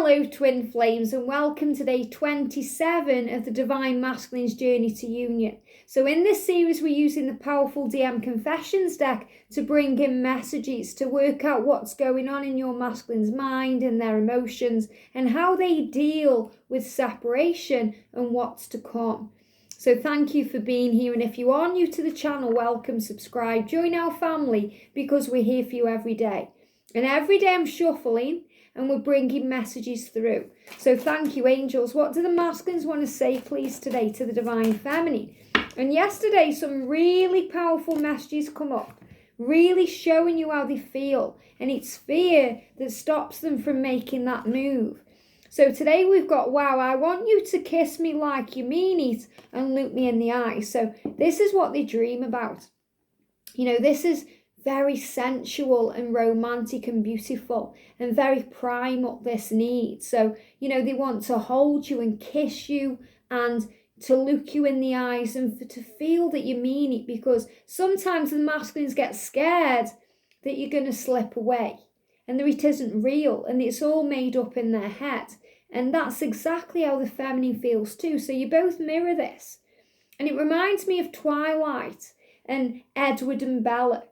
Hello twin flames, and welcome to day 27 of the Divine Masculine's Journey to Union. So in this series we're using the powerful DM Confessions deck to bring in messages to work out what's going on in your masculine's mind and their emotions and how they deal with separation and what's to come. So thank you for being here, and if you are new to the channel, welcome, subscribe, join our family because we're here for you every day. And every day I'm shuffling and we're bringing messages through. So thank you, angels. What do the masculines want to say, please, today to the divine feminine? And yesterday, some really powerful messages come up, really showing you how they feel. And it's fear that stops them from making that move. So today we've got, wow, I want you to kiss me like you mean it and look me in the eye. So this is what they dream about. You know, this is very sensual and romantic and beautiful and very primal, this need. So, you know, they want to hold you and kiss you and to look you in the eyes and to feel that you mean it, because sometimes the masculines get scared that you're going to slip away and that it isn't real and it's all made up in their head. And that's exactly how the feminine feels too. So you both mirror this. And it reminds me of Twilight and Edward and Bella.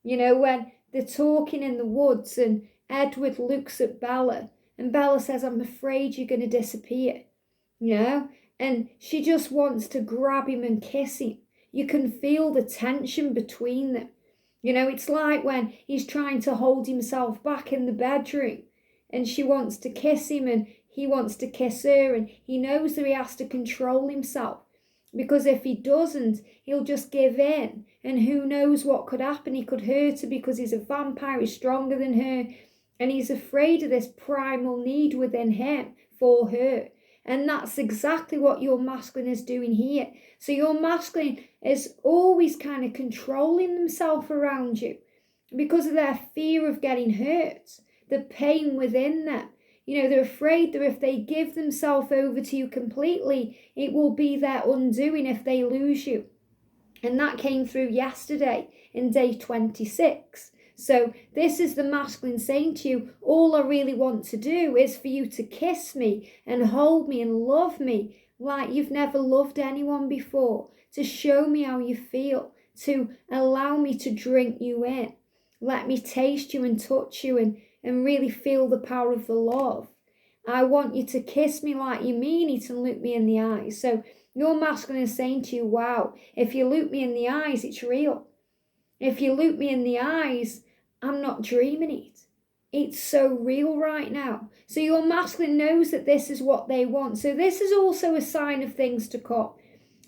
You know, when they're talking in the woods and Edward looks at Bella and Bella says, I'm afraid you're going to disappear, you know, and she just wants to grab him and kiss him. You can feel the tension between them. You know, it's like when he's trying to hold himself back in the bedroom and she wants to kiss him and he wants to kiss her, and he knows that he has to control himself. Because if he doesn't, he'll just give in. And who knows what could happen. He could hurt her because he's a vampire, he's stronger than her. And he's afraid of this primal need within him for her. And that's exactly what your masculine is doing here. So your masculine is always kind of controlling themselves around you because of their fear of getting hurt, the pain within them. You know, they're afraid that if they give themselves over to you completely, it will be their undoing if they lose you. And that came through yesterday in day 26. So this is the masculine saying to you, all I really want to do is for you to kiss me and hold me and love me like you've never loved anyone before, to show me how you feel, to allow me to drink you in. Let me taste you and touch you and really feel the power of the love. I want you to kiss me like you mean it and look me in the eyes. So your masculine is saying to you, wow, if you look me in the eyes, it's real. If you look me in the eyes, I'm not dreaming it. It's so real right now. So your masculine knows that this is what they want. So this is also a sign of things to come.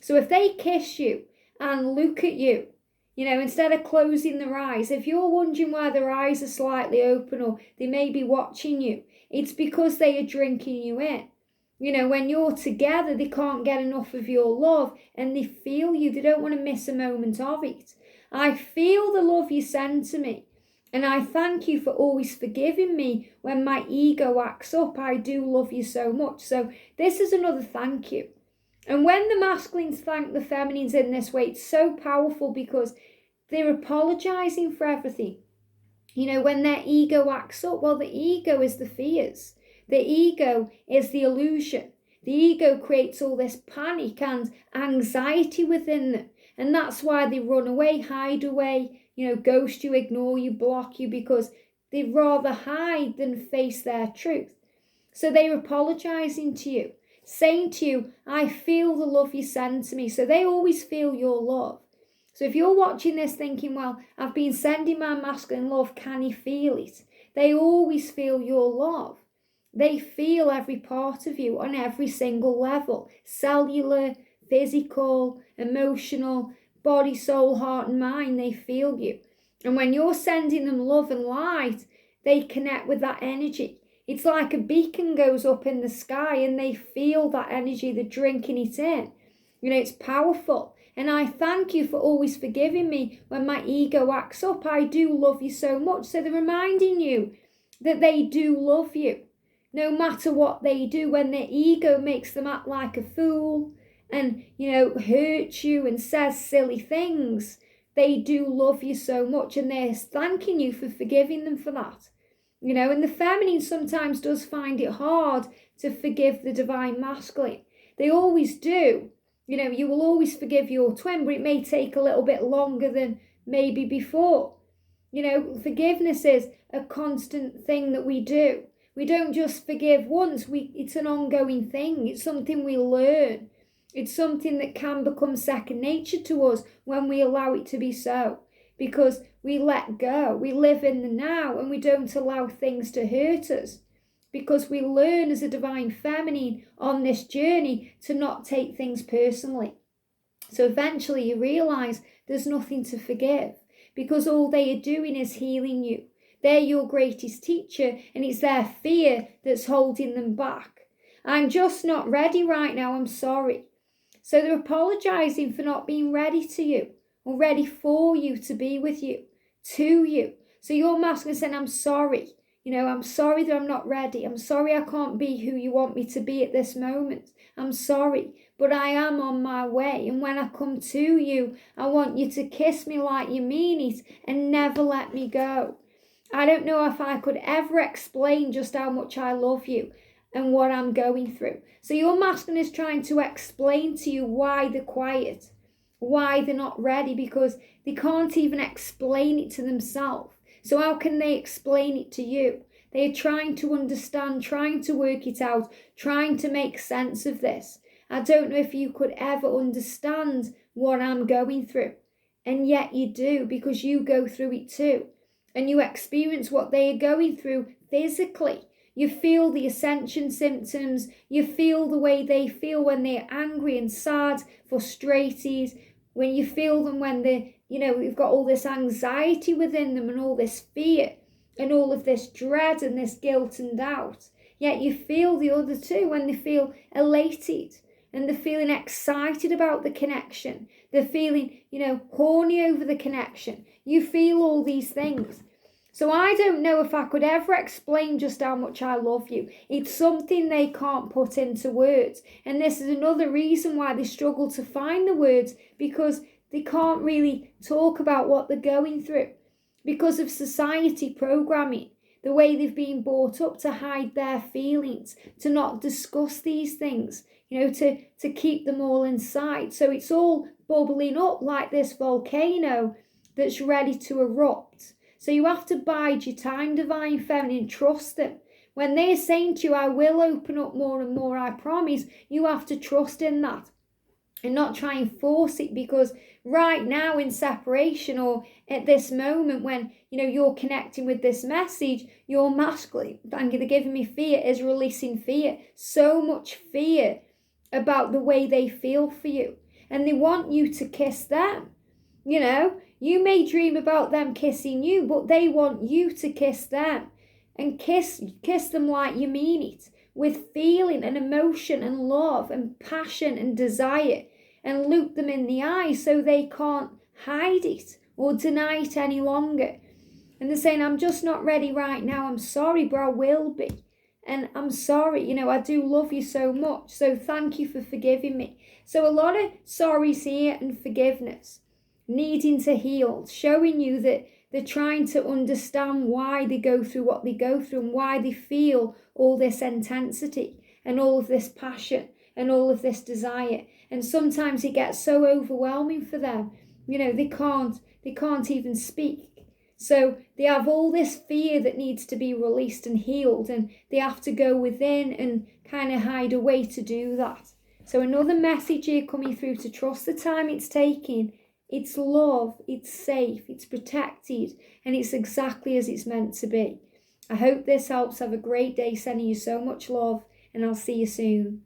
So if they kiss you and look at you, you know, instead of closing their eyes, if you're wondering why their eyes are slightly open or they may be watching you, it's because they are drinking you in. You know, when you're together, they can't get enough of your love and they feel you. They don't want to miss a moment of it. I feel the love you send to me. And I thank you for always forgiving me when my ego acts up. I do love you so much. So this is another thank you. And when the masculines thank the feminines in this way, it's so powerful because they're apologizing for everything. You know, when their ego acts up, well, the ego is the fears. The ego is the illusion. The ego creates all this panic and anxiety within them. And that's why they run away, hide away, you know, ghost you, ignore you, block you, because they'd rather hide than face their truth. So they're apologizing to you, saying to you, I feel the love you send to me. So they always feel your love. So if you're watching this thinking, well, I've been sending my masculine love, can he feel it? They always feel your love. They feel every part of you on every single level. Cellular, physical, emotional, body, soul, heart and mind, they feel you. And when you're sending them love and light, they connect with that energy. It's like a beacon goes up in the sky and they feel that energy, they're drinking it in. You know, it's powerful. And I thank you for always forgiving me when my ego acts up. I do love you so much. So they're reminding you that they do love you. No matter what they do, when their ego makes them act like a fool and, you know, hurt you and says silly things, they do love you so much and they're thanking you for forgiving them for that. And the feminine sometimes does find it hard to forgive the divine masculine. They always do. You will always forgive your twin, but it may take a little bit longer than maybe before. Forgiveness is a constant thing that we do. We don't just forgive once. It's an ongoing thing. It's something we learn. It's something that can become second nature to us when we allow it to be so. Because we let go. We live in the now and we don't allow things to hurt us. Because we learn as a divine feminine on this journey to not take things personally. So eventually you realise there's nothing to forgive. Because all they are doing is healing you. They're your greatest teacher, and it's their fear that's holding them back. I'm just not ready right now, I'm sorry. So they're apologising for not being ready to you, or ready for you to be with you, to you. So your masculine is saying, I'm sorry. I'm sorry that I'm not ready. I'm sorry I can't be who you want me to be at this moment. I'm sorry, but I am on my way. And when I come to you, I want you to kiss me like you mean it and never let me go. I don't know if I could ever explain just how much I love you and what I'm going through. So your masculine is trying to explain to you why they're quiet, why they're not ready, because they can't even explain it to themselves. So how can they explain it to you? They are trying to understand, trying to work it out, trying to make sense of this. I don't know if you could ever understand what I'm going through. And yet you do, because you go through it too. And you experience what they are going through physically. You feel the ascension symptoms. You feel the way they feel when they're angry and sad, frustrated. When you feel them when they're, you've got all this anxiety within them and all this fear and all of this dread and this guilt and doubt. Yet you feel the other two when they feel elated and they're feeling excited about the connection. They're feeling, horny over the connection. You feel all these things. So I don't know if I could ever explain just how much I love you. It's something they can't put into words. And this is another reason why they struggle to find the words, because they can't really talk about what they're going through. Because of society programming, the way they've been brought up to hide their feelings, to not discuss these things, to keep them all inside. So it's all bubbling up like this volcano that's ready to erupt. So you have to bide your time, divine feminine, trust them. When they're saying to you, I will open up more and more, I promise, you have to trust in that and not try and force it, because right now in separation or at this moment when, you're connecting with this message, your masculine, thank you, they're giving me fear, is releasing fear. So much fear about the way they feel for you. And they want you to kiss them. You may dream about them kissing you, but they want you to kiss them. And kiss them like you mean it, with feeling and emotion and love and passion and desire, and look them in the eye so they can't hide it or deny it any longer. And they're saying, I'm just not ready right now. I'm sorry, but I will be. And I'm sorry, I do love you so much. So thank you for forgiving me. So a lot of sorries here and forgiveness, needing to heal, showing you that they're trying to understand why they go through what they go through and why they feel all this intensity and all of this passion and all of this desire. And sometimes it gets so overwhelming for them. They can't even speak. So they have all this fear that needs to be released and healed, and they have to go within and kind of hide away to do that. So another message here coming through, to trust the time it's taking. It's love, it's safe, it's protected, and it's exactly as it's meant to be. I hope this helps. Have a great day. Sending you so much love, and I'll see you soon.